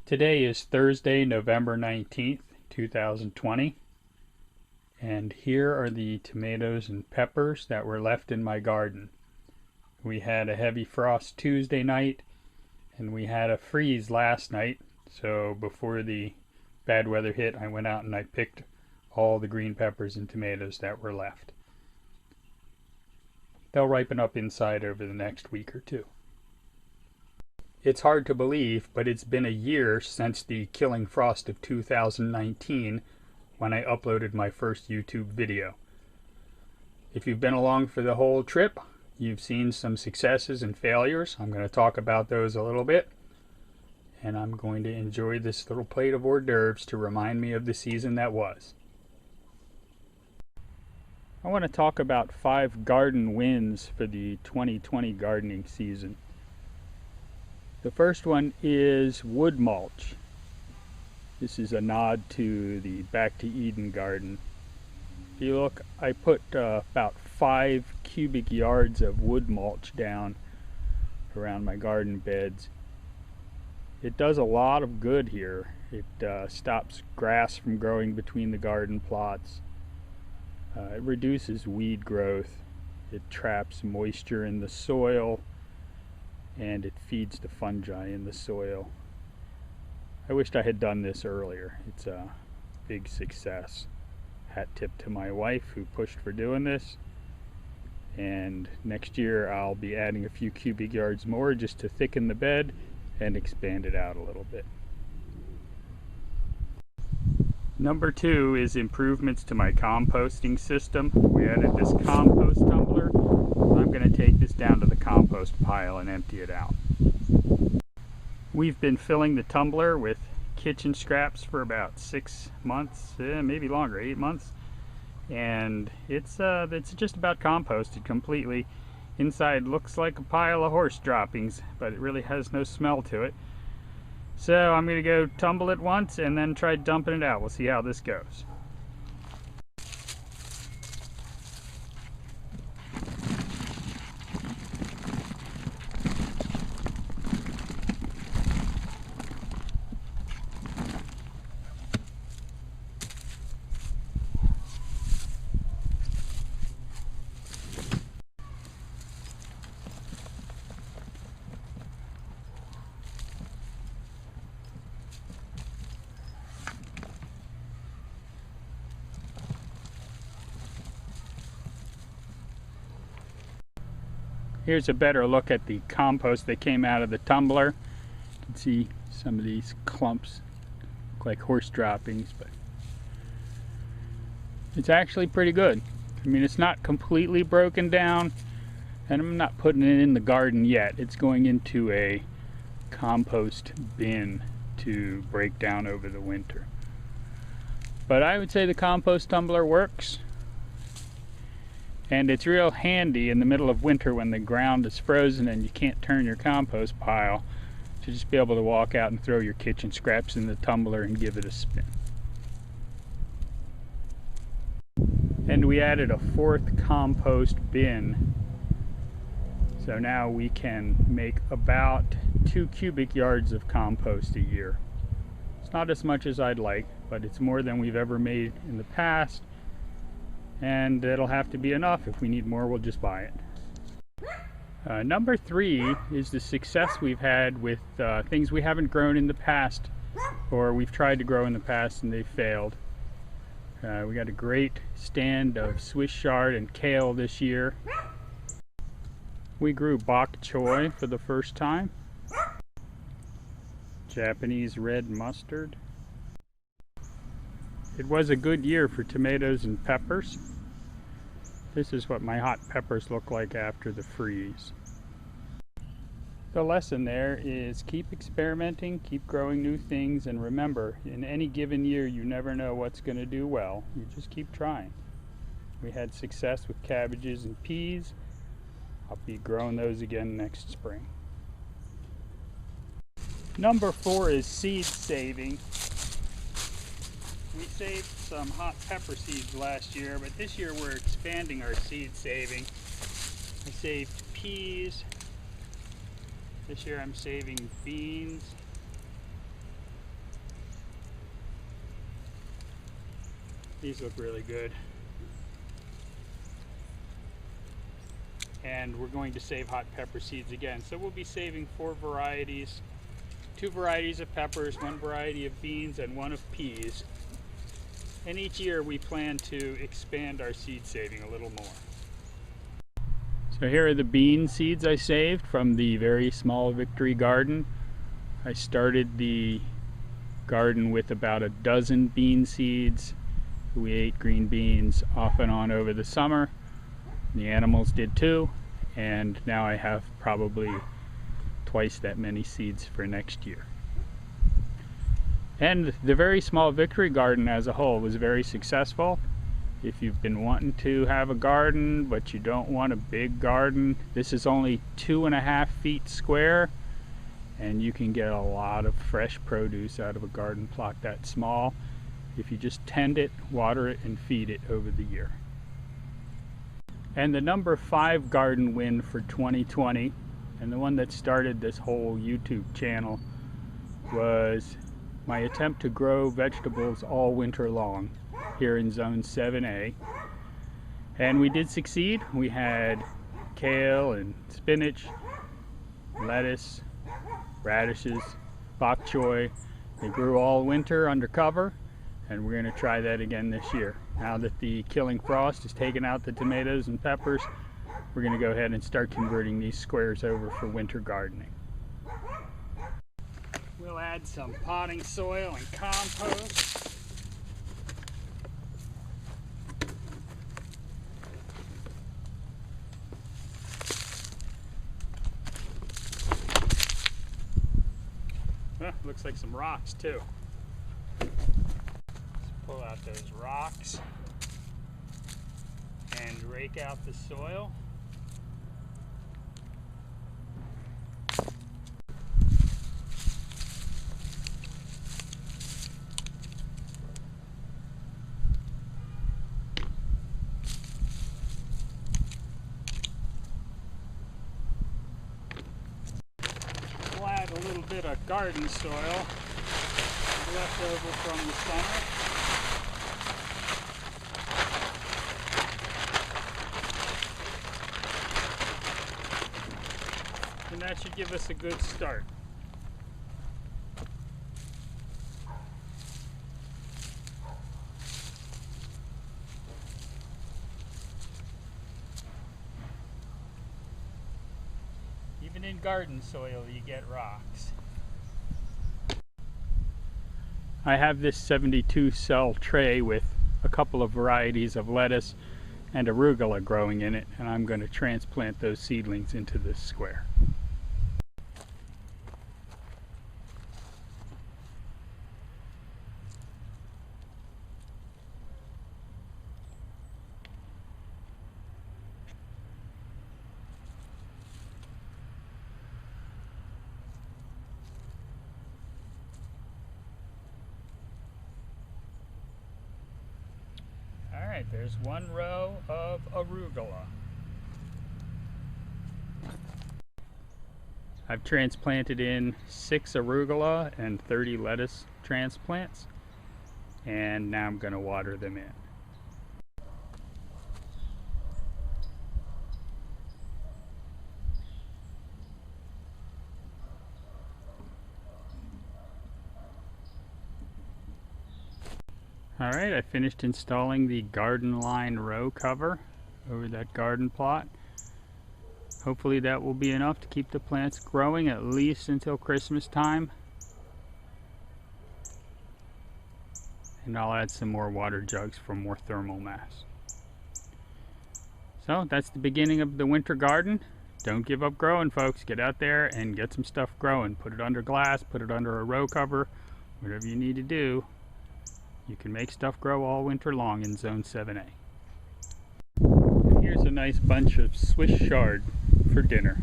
Today is Thursday, November 19th, 2020, and here are the tomatoes and peppers that were left in my garden. We had a heavy frost Tuesday night, and we had a freeze last night, so before the bad weather hit, I went out and I picked all the green peppers and tomatoes that were left. They'll ripen up inside over the next week or two. It's hard to believe, but it's been a year since the killing frost of 2019 when I uploaded my first YouTube video. If you've been along for the whole trip, you've seen some successes and failures. I'm going to talk about those a little bit. And I'm going to enjoy this little plate of hors d'oeuvres to remind me of the season that was. I want to talk about 5 garden wins for the 2020 gardening season. The first one is wood mulch. This is a nod to the Back to Eden garden. If you look, I put about 5 cubic yards of wood mulch down around my garden beds. It does a lot of good here. It stops grass from growing between the garden plots. It reduces weed growth. It traps moisture in the soil, and it feeds the fungi in the soil. I wished I had done this earlier. It's a big success. Hat tip to my wife who pushed for doing this. And next year I'll be adding a few cubic yards more just to thicken the bed and expand it out a little bit. Number 2 is improvements to my composting system. We added this compost tumbler. I'm going to take this down to the compost pile and empty it out. We've been filling the tumbler with kitchen scraps for about 6 months, maybe longer, 8 months. And it's just about composted completely. Inside looks like a pile of horse droppings, but it really has no smell to it. So I'm going to go tumble it once and then try dumping it out. We'll see how this goes. Here's a better look at the compost that came out of the tumbler. You can see some of these clumps look like horse droppings, but it's actually pretty good. I mean, it's not completely broken down, and I'm not putting it in the garden yet. It's going into a compost bin to break down over the winter. But I would say the compost tumbler works. And it's real handy in the middle of winter when the ground is frozen and you can't turn your compost pile, to just be able to walk out and throw your kitchen scraps in the tumbler and give it a spin. And we added a 4th compost bin. So now we can make about 2 cubic yards of compost a year. It's not as much as I'd like, but it's more than we've ever made in the past. And it'll have to be enough. If we need more, we'll just buy it. Number 3 is the success we've had with things we haven't grown in the past, or we've tried to grow in the past and they've failed. We got a great stand of Swiss chard and kale this year. We grew bok choy for the first time. Japanese red mustard. It was a good year for tomatoes and peppers. This is what my hot peppers look like after the freeze. The lesson there is keep experimenting, keep growing new things, and remember, in any given year you never know what's going to do well. You just keep trying. We had success with cabbages and peas. I'll be growing those again next spring. Number 4 is seed saving. We saved some hot pepper seeds last year, but this year we're expanding our seed saving. I saved peas. This year I'm saving beans. These look really good. And we're going to save hot pepper seeds again. So we'll be saving 4 varieties, 2 varieties of peppers, 1 variety of beans, and 1 of peas. And each year we plan to expand our seed saving a little more. So here are the bean seeds I saved from the very small Victory garden. I started the garden with about a dozen bean seeds. We ate green beans off and on over the summer. The animals did too, and now I have probably twice that many seeds for next year. And the very small Victory garden as a whole was very successful. If you've been wanting to have a garden but you don't want a big garden, this is only 2.5 feet square, and you can get a lot of fresh produce out of a garden plot that small if you just tend it, water it, and feed it over the year. And the number 5 garden win for 2020, and the one that started this whole YouTube channel, was my attempt to grow vegetables all winter long here in Zone 7A. And we did succeed. We had kale and spinach, lettuce, radishes, bok choy. They grew all winter under cover, and we're going to try that again this year. Now that the killing frost has taken out the tomatoes and peppers, we're going to go ahead and start converting these squares over for winter gardening. We'll add some potting soil and compost. Looks like some rocks too. Pull out those rocks and rake out the soil. We'll add a little bit of garden soil left over from the summer. And that should give us a good start. Even in garden soil you get rocks. I have this 72 cell tray with a couple of varieties of lettuce and arugula growing in it, and I'm going to transplant those seedlings into this square. Alright, there's one row of arugula. I've transplanted in 6 arugula and 30 lettuce transplants, and now I'm going to water them in. Alright, I finished installing the garden line row cover over that garden plot. Hopefully that will be enough to keep the plants growing at least until Christmas time. And I'll add some more water jugs for more thermal mass. So that's the beginning of the winter garden. Don't give up growing, folks. Get out there and get some stuff growing. Put it under glass, put it under a row cover, whatever you need to do. You can make stuff grow all winter long in Zone 7A. Here's a nice bunch of Swiss chard for dinner.